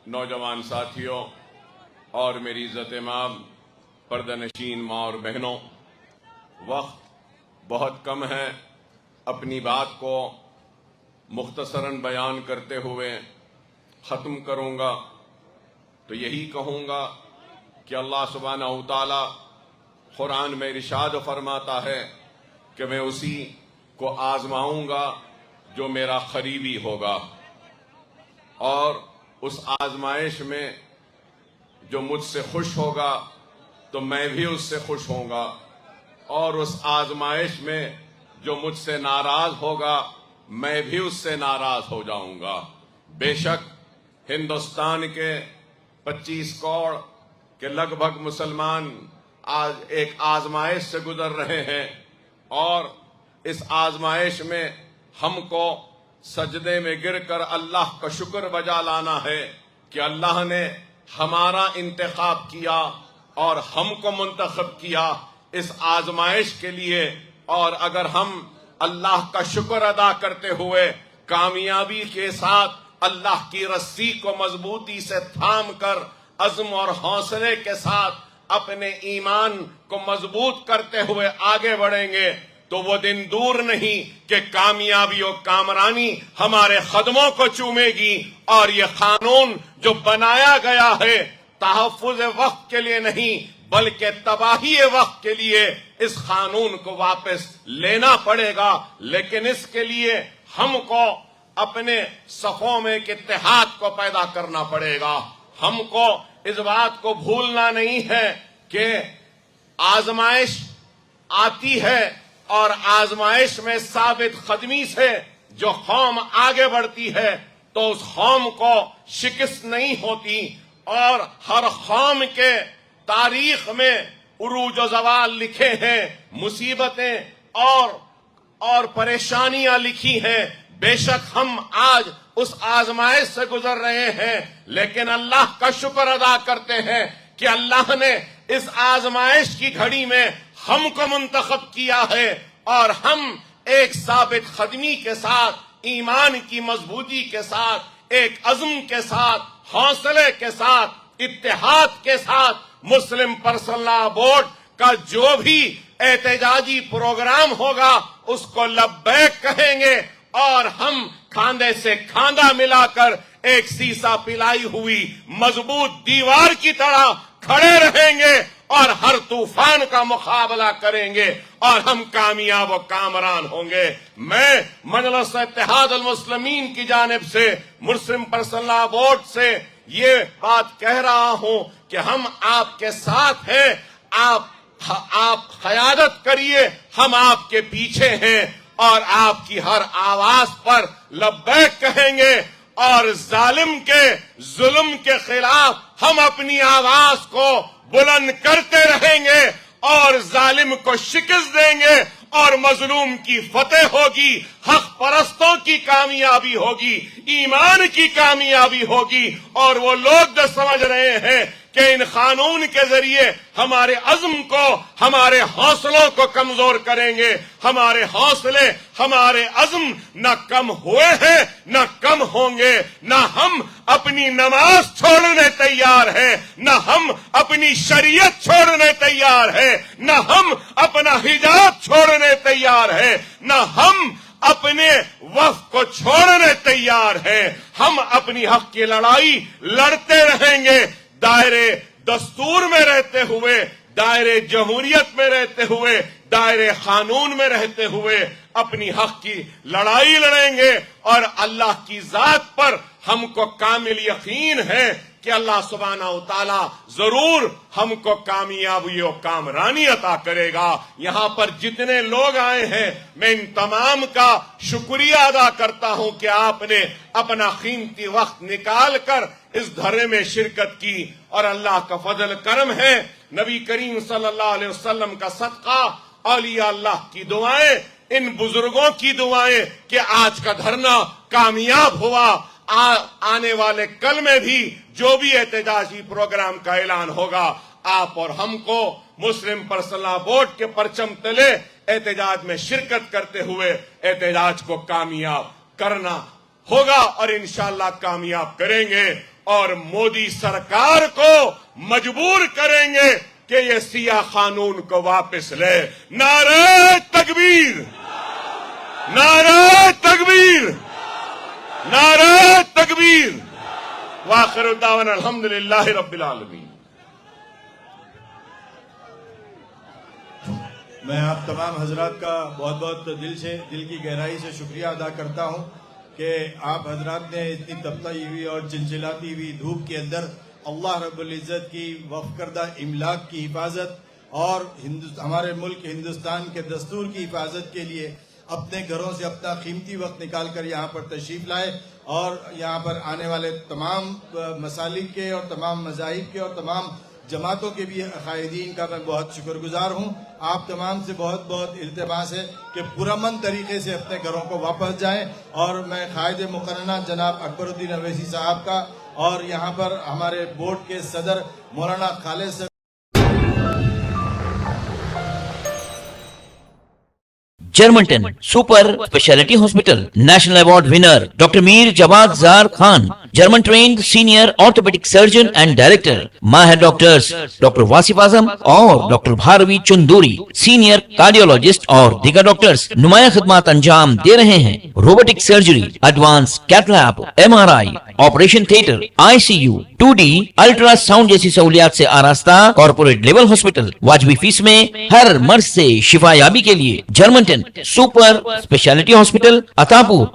नौजवान साथियों और मेरी इज्जत माम पर्दानशीन माँ और बहनों, वक्त बहुत कम है। अपनी बात को मुख्तसरन बयान करते हुए ख़त्म करूँगा तो यही कहूँगा कि अल्लाह सुब्हानहू तआला कुरान में इरशाद फरमाता है कि मैं उसी को आजमाऊँगा जो मेरा करीबी होगा, और उस आजमाइश में जो मुझसे खुश होगा तो मैं भी उससे खुश होऊंगा, और उस आजमाइश में जो मुझसे नाराज होगा मैं भी उससे नाराज हो जाऊंगा। बेशक हिंदुस्तान के 25 करोड़ के लगभग मुसलमान आज एक आजमाइश से गुजर रहे हैं, और इस आजमाइश में हमको सजदे में गिरकर अल्लाह का शुक्र बजा लाना है कि अल्लाह ने हमारा इंतखाब किया और हमको मुंतखब किया इस आजमाइश के लिए। और अगर हम अल्लाह का शुक्र अदा करते हुए कामयाबी के साथ अल्लाह की रस्सी को मजबूती से थाम कर अज़्म और हौसले के साथ अपने ईमान को मजबूत करते हुए आगे बढ़ेंगे तो वो दिन दूर नहीं कि कामयाबी और कामरानी हमारे कदमों को चूमेगी। और ये कानून जो बनाया गया है तहफ़्फ़ुज़ वक्त के लिए नहीं बल्कि तबाही वक्त के लिए, इस कानून को वापस लेना पड़ेगा। लेकिन इसके लिए हमको अपने सफ़ों में एक इत्तेहाद को पैदा करना पड़ेगा। हमको इस बात को भूलना नहीं है कि आजमाइश आती है और आजमाइश में साबित कदमी से जो कौम आगे बढ़ती है तो उस कौम को शिकस्त नहीं होती, और हर कौम के तारीख में उरूज व ज़वाल लिखे हैं, मुसीबतें और परेशानियां लिखी हैं। बेशक हम आज उस आजमाइश से गुजर रहे हैं, लेकिन अल्लाह का शुक्र अदा करते हैं कि अल्लाह ने इस आजमाइश की घड़ी में हमको मुंतखब किया है, और हम एक साबित कदमी के साथ, ईमान की मजबूती के साथ, एक अज़्म के साथ, हौसले के साथ, इत्तेहाद के साथ मुस्लिम पर्सनल लॉ बोर्ड का जो भी एहतजाजी प्रोग्राम होगा उसको लब्बैक कहेंगे, और हम खांधे से खांधा मिलाकर एक सीसा पिलाई हुई मजबूत दीवार की तरह खड़े रहेंगे और हर तूफान का मुकाबला करेंगे और हम कामयाब और कामरान होंगे। मैं मजलिस इत्तेहाद अल मुस्लिमीन की जानिब से मुस्लिम पर्सनल लॉ बोर्ड से ये बात कह रहा हूं कि हम आपके साथ हैं। आप क़यादत करिए, हम आपके पीछे हैं और आपकी हर आवाज पर लब्बैक कहेंगे, और जालिम के जुल्म के खिलाफ हम अपनी आवाज को बुलंद करते रहेंगे और जालिम को शिकस्त देंगे और मजलूम की फतेह होगी, हक परस्तों की कामयाबी होगी, ईमान की कामयाबी होगी। और वो लोग जो समझ रहे हैं कि इन कानून के जरिए हमारे अज़्म को, हमारे हौसलों को कमजोर करेंगे, हमारे हौसले, हमारे अज़्म न कम हुए हैं न कम होंगे। न हम अपनी नमाज छोड़ने तैयार हैं, न हम अपनी शरीयत छोड़ने तैयार हैं, न हम अपना हिजाब छोड़ने तैयार हैं, न हम अपने वफ़ को छोड़ने तैयार हैं। हम अपनी हक की लड़ाई लड़ते रहेंगे, दायरे दस्तूर में रहते हुए, दायरे जमहूरियत में रहते हुए, दायरे कानून में रहते हुए अपनी हक की लड़ाई लड़ेंगे। और अल्लाह की जात पर हमको कामिल यकीन है कि अल्लाह सुब्हानहू तआला जरूर हमको कामयाबी और कामरानी अता करेगा। यहाँ पर जितने लोग आए हैं मैं इन तमाम का शुक्रिया अदा करता हूँ कि आपने अपना कीमती वक्त निकाल कर इस धरने में शिरकत की, और अल्लाह का फजल करम है, नबी करीम सल्लल्लाहु अलैहि वसल्लम का सदका, औलिया अल्लाह की दुआएं, इन बुजुर्गों की दुआएं कि आज का धरना कामयाब हुआ। आने वाले कल में भी जो भी एहतजाजी प्रोग्राम का ऐलान होगा, आप और हमको मुस्लिम पर्सनल लॉ बोर्ड के परचम तले एहतजाज में शिरकत करते हुए एहतजाज को कामयाब करना होगा और इंशाअल्लाह कामयाब करेंगे। اور مودی سرکار کو مجبور کریں گے کہ یہ سیاہ قانون کو واپس لے. نعرہ تکبیر، نعرہ تکبیر، نعرہ تکبیر. وآخر دعوانا الحمدللہ رب العالمین. میں آپ تمام حضرات کا بہت بہت دل کی گہرائی سے شکریہ ادا کرتا ہوں کہ آپ حضرات نے اتنی تپتی ہوئی اور چلچلاتی ہوئی دھوپ کے اندر اللہ رب العزت کی وقف کردہ املاک کی حفاظت اور ہمارے ملک ہندوستان کے دستور کی حفاظت کے لیے اپنے گھروں سے اپنا قیمتی وقت نکال کر یہاں پر تشریف لائے اور یہاں پر آنے والے تمام مسالک کے اور تمام مذاہب کے اور تمام جماعتوں کے بھی قائدین کا میں بہت شکر گزار ہوں. آپ تمام سے بہت بہت التماس ہے کہ پرامن طریقے سے اپنے گھروں کو واپس جائیں. اور میں قائد مقرنہ جناب اکبر الدین اویسی صاحب کا اور یہاں پر ہمارے بورڈ کے صدر مولانا خالد صاحب Germanten super speciality hospital national award winner doctor Mir Jawad Zar Khan German trained senior orthopaedic surgeon and director. ماہر ڈاکٹرز ڈاکٹر واصف اعظم اور doctor Bharavi Chanduri senior cardiologist اور دیگر ڈاکٹرز نمایاں خدمات انجام دے رہے ہیں. Robotic surgery, advance cath lab, MRI، operation theatre, ICU، 2D ultrasound جیسی سہولیات سے آراستہ کارپوریٹ لیول ہاسپٹل. واجبی فیس میں ہر مرض سے شفا یابی کے لیے جرمنٹن سپر اسپیشلٹی ہاسپٹل عطا پور